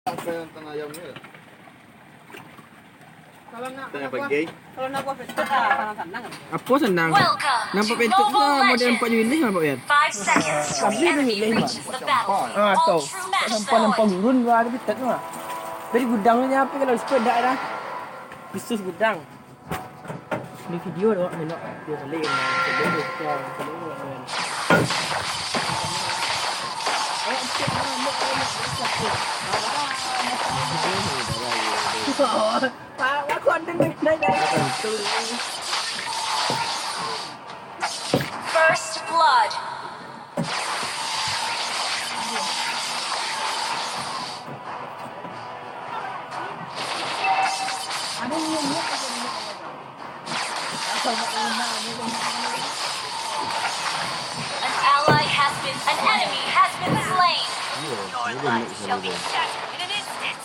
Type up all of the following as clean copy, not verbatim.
Apa yang tengah ayamnya? Kalau nak pergi. Kalau nak buat bentuk senang. Apa senang? Nampak bentuk tu model 4 unit nampak kan? 5 seconds till the enemy reaches the battlefield. Ah, All tahu. true match Nampak point. gurun luar ada bentuk tu. Dari gudang ni apa kalau sepeda dah. Khusus gudang. Ni video tu nak dia balik sebelum dia sebelum First blood. An enemy has been slain. Your life shall be shattered in an instant.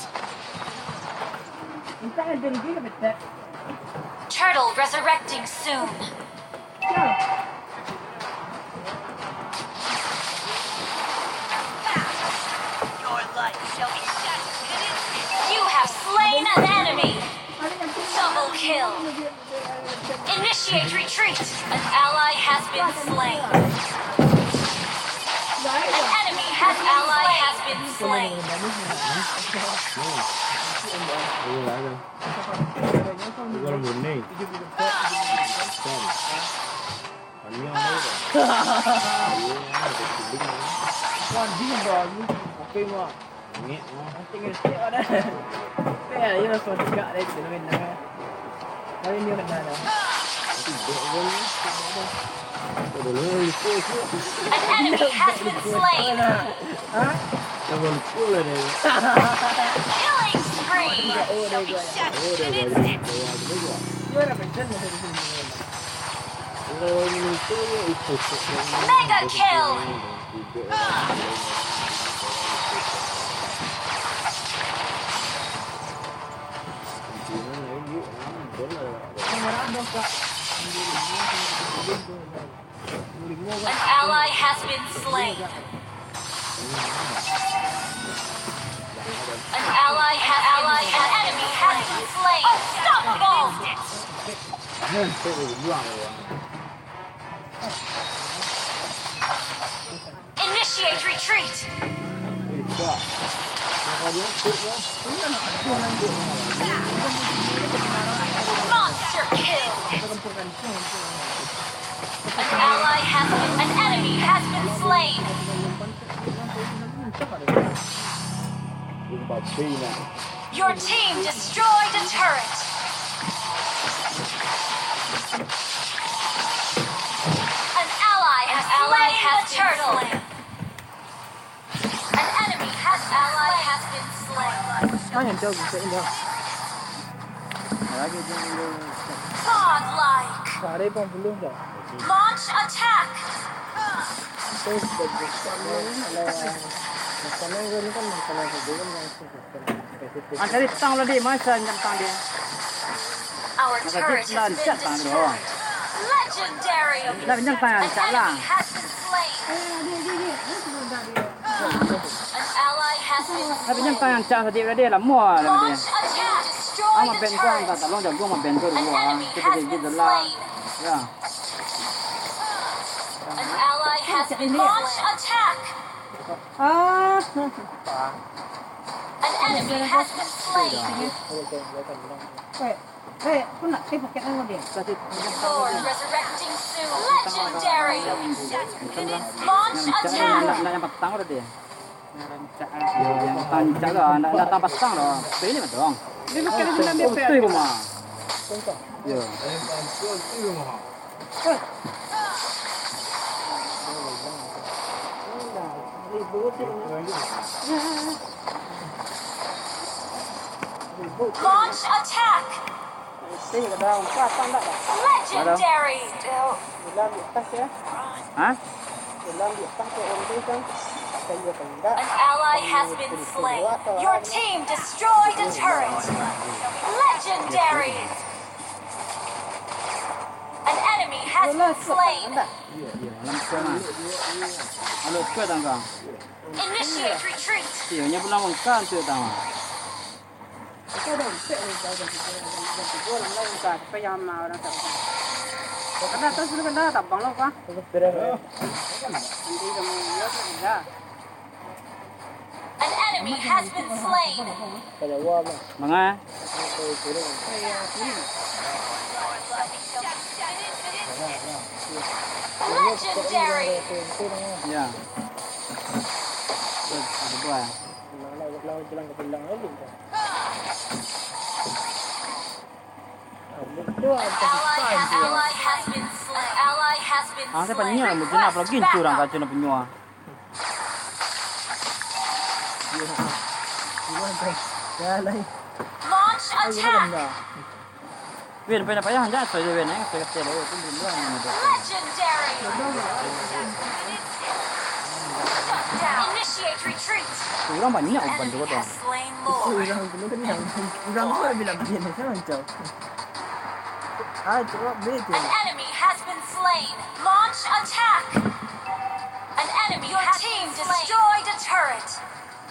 Turtle resurrecting soon. Your life shall be shattered in an instant. You have slain an enemy. Double kill. Initiate retreat. An ally has been slain. An enemy ally has been slain. An enemy has been slain. Killing spree. Shall be shattered in an instant. Mega kill. An ally has been slain. An enemy has been slain. Unstoppable. Initiate retreat. Monster kill. An enemy has been slain. Your team destroyed a turret. An ally has been slain. An enemy has been slain. Godlike. Launch attack. Dari tang lah dia masa yang tang dia. Our turret has been destroyed. Legendary. An enemy has been slain. An ally has been Tapi yang slain. tang yang cak tadi dia lah muat lah dia. Launch attack. Destroy Ama the ben kuang turret. tak tolong jago ama ben tu An dua. enemy Kita has jadi been jelah. slain. Ya. An ally has been launch attack. An enemy has been slain. Lord resurrecting soon. Legendary. Launch attack. Nak yang petang dah dia. Yang tancak lah, nak tambah petang lah. Ini betul. Dia makan dalam dia. Betul ke mah? Ya. Launch attack. Legendary. Hah? An ally has been slain. Your team destroyed a turret. Legendary. An enemy has been slain. Iya, iya. Alam sana. Halo, kuat tak kau? Initiate retreat. Nya pula mengkan tu tama. Kita dah impek ni dah orang lain tak sampai yang mau orang tak. Kena atas dulu kena tabang lo pak. Nanti kamu lihat dah. An enemy has been slain. Mga Legendary. ya. Ada dua. Ally has been slain. Ally has been Ah, saya slain. panya mungkin nak lagi curang kacau nak penyua. Launch attack. Wen pena payah hanja saya wen saya kata lo tu belum lah ni tu. Legendary. Shut down. Initiate retreat. Kurang banyak Enemy bantu tu. has slain Lord. An enemy has been slain. Launch attack. An enemy Your team destroyed a turret.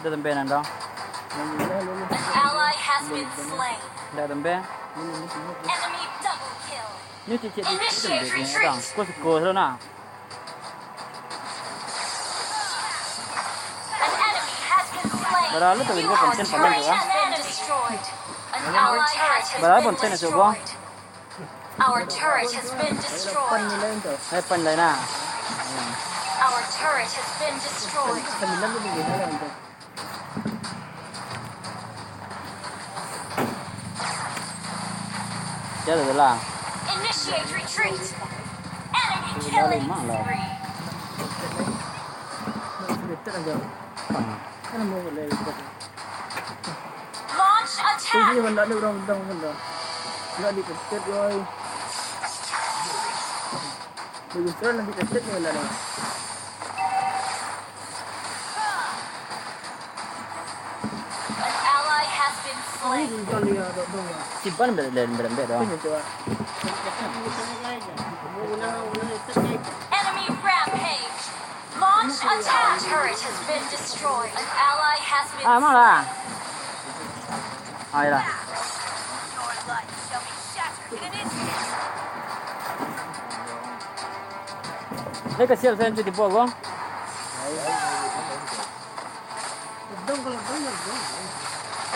Dah tembe nanda. An ally has been slain. Dah tembe. Enemy double kill. Ni cicit Initiate ni retreat. orang. Kos lo na. An enemy has been slain. Berapa tu You kita have konten turret paman tu ah. has been destroyed. An ally has Berapa been konten tu bang? destroyed. Our turret has been destroyed. Hai pan lain na. Our turret has been destroyed. Jadi dah lah. Initiate retreat. Enemy killing spree. Launch attack. An ally has been slain. Simpan berembe dah. Enemy rampage. Launch attack. Turret has been destroyed. An ally has been Ah, malah. Ayolah. Your life shall be shattered in an instant. Ni kecil saya tu tipu aku.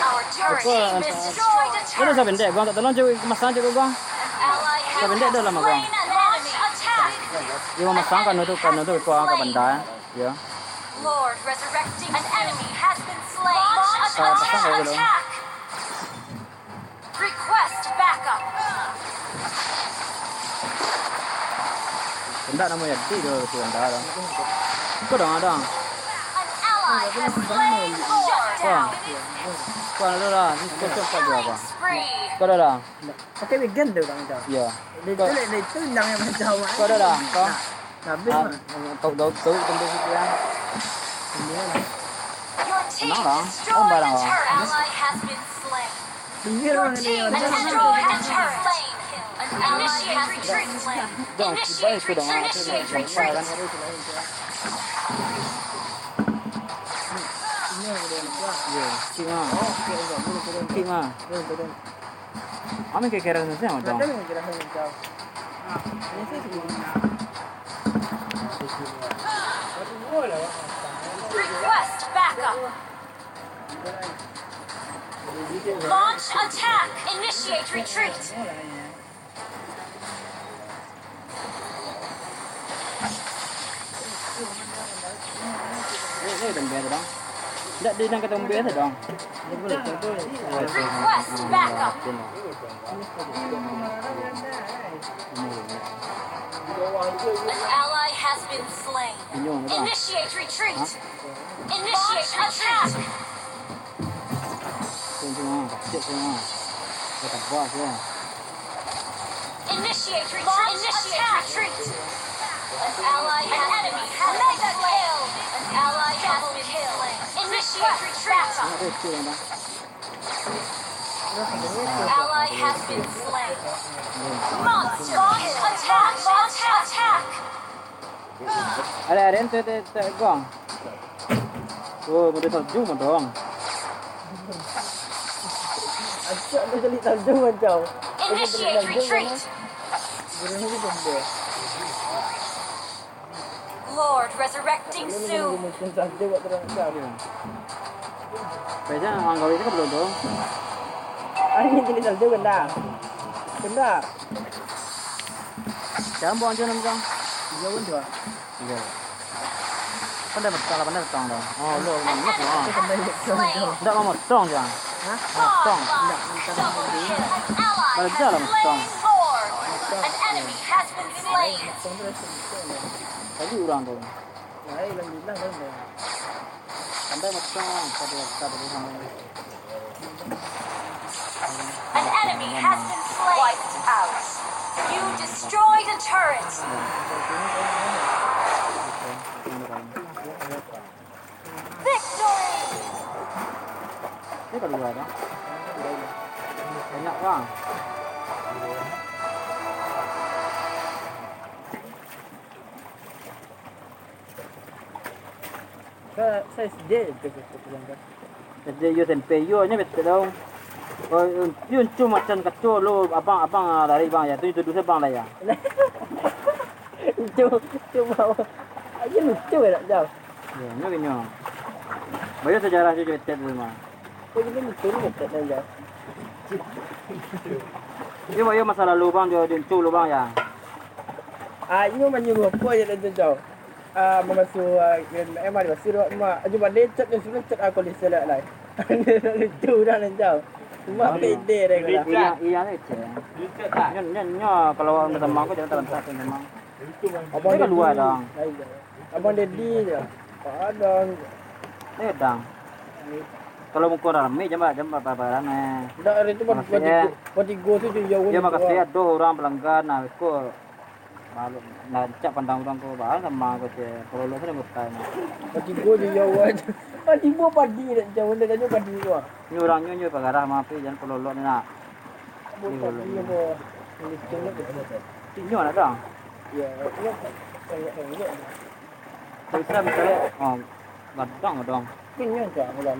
Our turret team destroyed a Kau dah turret. sampai dek, gua tak tolong cakap masak cakap gua. An ally has Sampai dek dah lama gua. slain an enemy. Attack. Dia mau masak kan tu kau angkat bandar. Ya. Lord resurrecting. An enemy has been slain. Launch Pasang attack. kau dulu. Attack. Request backup. Bandar nama ya di tu bandar. Kau dah ada. An ally has slain. Shut down. Kau ada lah. Ni kau cepat dia apa? Killing spree. Kau ada lah. Pakai weekend tu orang tu. Ya. Dia tu yang macam Kau ada lah. Kau. habis Kau tempat situ ya. Your team Nang lah. destroyed barang a lah. turret. Ally has been slain. tinggal Your orang ni team destroyed a turret. Slain. An ally has retreat. Jangan Initiate baik sudah. retreat. Initiate retreat. Ya. Cuma. Cuma. Kami kira saja macam. Request backup. Launch attack. Initiate retreat. Ni tempat dah. Tak dia nak kata tempat dah. Request backup. An ally has been slain. Initiate retreat. Initiate attack. Cuma, cek cuma. Kita buat je. Initiate retreat. Initiate retreat. An ally has enemy has been slain. An ally has been slain. Initiate retreat. Ally has been slain. Monster launch attack. Launch attack. Ada tu gong. Oh, boleh salju dong. Acak dia kali salju macam. Initiate retreat. Guru ni benda. Lord resurrecting Ni soon. mungkin salju buat terang macam. Kayaknya angkau ini kan belum dong. Hari ni kali salju benda. Benda. Jangan buang aja nampak. Dia pun tu. Iya. Pandai betang dong. Oh, lo An nak buang. enemy has been slain. Tidak mau motong jangan. Hah? Motong. Double kill. An ally Balik has jalan, slain Tom. Lord. An enemy has been slain. Tadi orang tu. Lain lagi bilang lain. Pandai motong. Tadi sama. An enemy has been slain. Wiped out. You destroyed a turret. Victory. Ini kalau dua ada. Banyak bang. Saya sedih tu bilang kan. Jadi yo tempe yo nya betul dong. Oh, yun cuma macam kacau lo abang lari bang ya. Tu saya bang lah ya. Cuba. Aja lucu nak jauh. Ya, nya binyo. Bayo sejarah je betul tu mah. Kau ni lucu ni tak nak jauh. Ini bayo masa lalu bang dia tu lo bang ya. Ini menyuruh apa je nak jauh. Memasuk emang dia masih mak. Cuma dia cat ni sudah cat aku di selak lai. Lucu dah nak jauh. Cuma pede dah kalau. Iya ni cek. Nya kalau orang teman aku jangan terlentak memang. Abang dia luar dong. Abang Dedi je. Padang. Dang. Kalau muka ramai jam apa ni. Dah hari tu patigo tu je jauh. Ya makasih ada orang pelanggan nah aku malu lancak pandang orang ko bahal sama aku je. Kalau lu sana mutai nah. Patigo je jauh aja. Patigo padi nak jauh dah jauh padi tu. Ni orang nyu pagarah mapi jangan kalau lu ni nak. Padi apa? Ini cuma Tinyo nak dong. ya, ya. Saya Bisa misalnya oh badang dong. punya je mula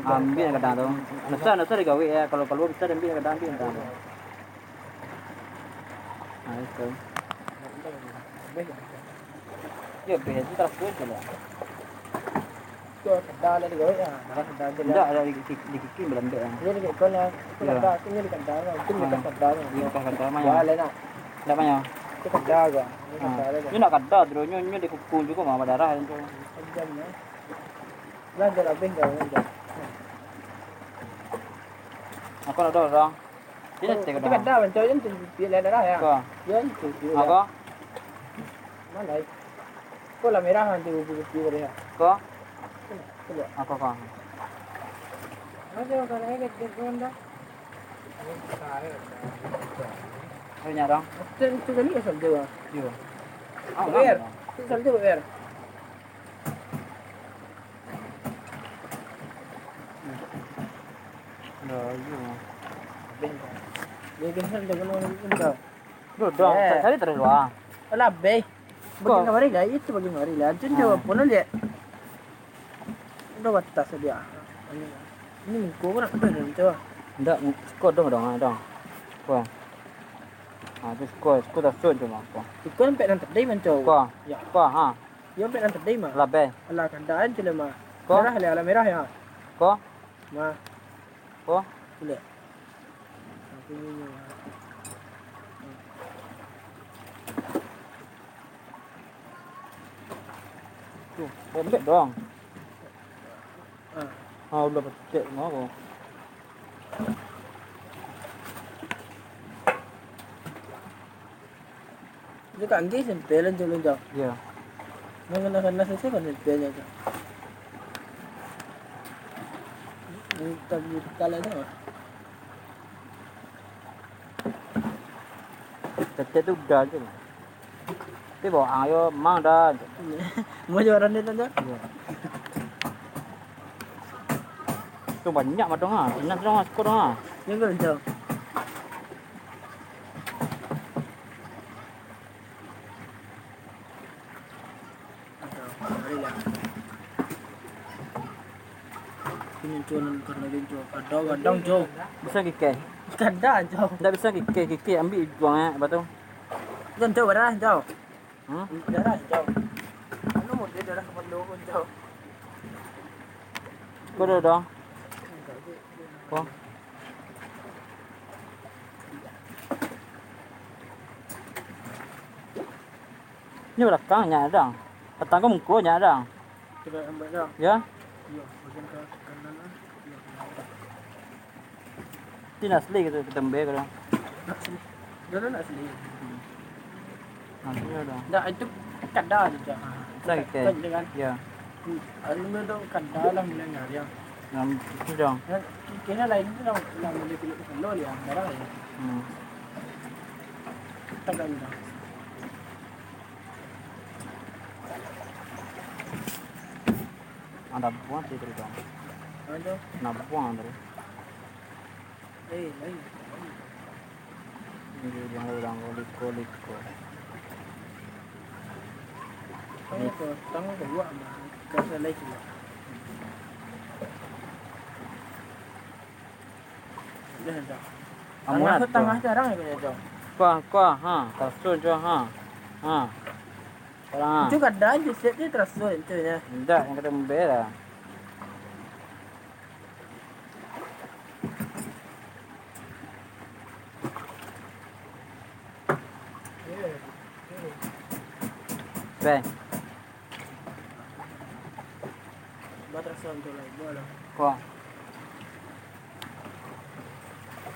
Ambil kadang tu. Nasa digawe ya kalau bisa ambil kadang ambil. Nah, itu. Ya, betul tak pun lah. tu dah ada juga ya. Dah ada. Tidak ada di kiki belum ada. Ini dekat kona. Dah ini dekat dah. Ini dekat dah. Ini kata Ya mana? lena. Tidak mana? Dekat dah ga. Dekat dah ada. Ini nak kata terus nyu di kuku juga mama darah itu. Jamnya. Dah ada lebih dah. Aku nak orang. Ini tengok Dekat dah macam yang tu dia darah ya. Kau. Yang tu. Aku. Mana? Kau lah merah nanti ubi dia. Kau. Coba. Aku kau. Ada orang lain kat ronda. Ini nyarang. Tu kali asal dia. Yo. Ber. Tu asal dia ber. Dah, yo. Dia kan dia kena orang Duduk. Cari terus luar. Alah be. Bagi hari lah itu bagi hari lah. Jun jawab pun dia. Udah batas dia. Ini kau nak apa ni tu? Tidak, skor dong. Kau. Ah, tu skor dah sun cuma kau. Kau nampak nanti day macam. Kau. Ya. Kau ha. Dia nampak nanti day mah. Labe. Alah kandaan je mah. Kau. Merah le, alah merah ya. Kau. Mah. Kau. Boleh. Aku ni. Tu, boleh dong. Ah. Ah, udah pecah mau kau. Dia kan gay sempel jalan jauh. Ya. Nak selesai kan sempel je. Ni tak kalah dah. Pecah tu dah je. Tapi bawa ayo mang dah. Mau jualan ni tak? Ya. Tu banyak macam ha. Senang dong skor ha. Yang kau jauh. lagi jo. Kadang jo. Bisa kike. Kadang jo. Tak bisa kike ambil buang lepas tu. Jangan jo dah jo. Hmm? Darah jo. Ano mo dia darah kepala pun jo. Kau dah. Kau. Ni belakangnya ada. Petang kau mukunya ada. Kita ambil dah. Ya? Ya, bagian ke kanan lah. Ini asli gitu ketembe kalau. Dah nak asli. Nanti ada. Dah itu kadang je. Bisa kike. Kan? Ya. Ano mo daw kadang lang nila nga yan. Nam itu dong. Kaya lain itu lang nila pilih sa loli ang darah ya. Tagal na. Ada buang sih tu dong. Ano? Nak buang tu. Ay. Ini yang orang liko. Tango ko wa ma. Kasi like sila. Yan daw. Amuat. Tengah jarang ya kaya daw. Kuah, ha. Tersun jo ha. Ha. Orang. Itu kadang je set dia terus so itu ya. Tidak, yang ketembe lah. Baik. Batas so itu lah bola. Kuah.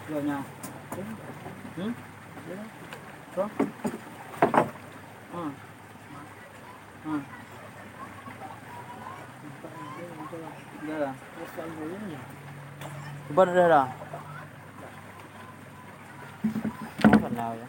Dua-nya. So. Dah. Cuba dah dah. Apa nak ya?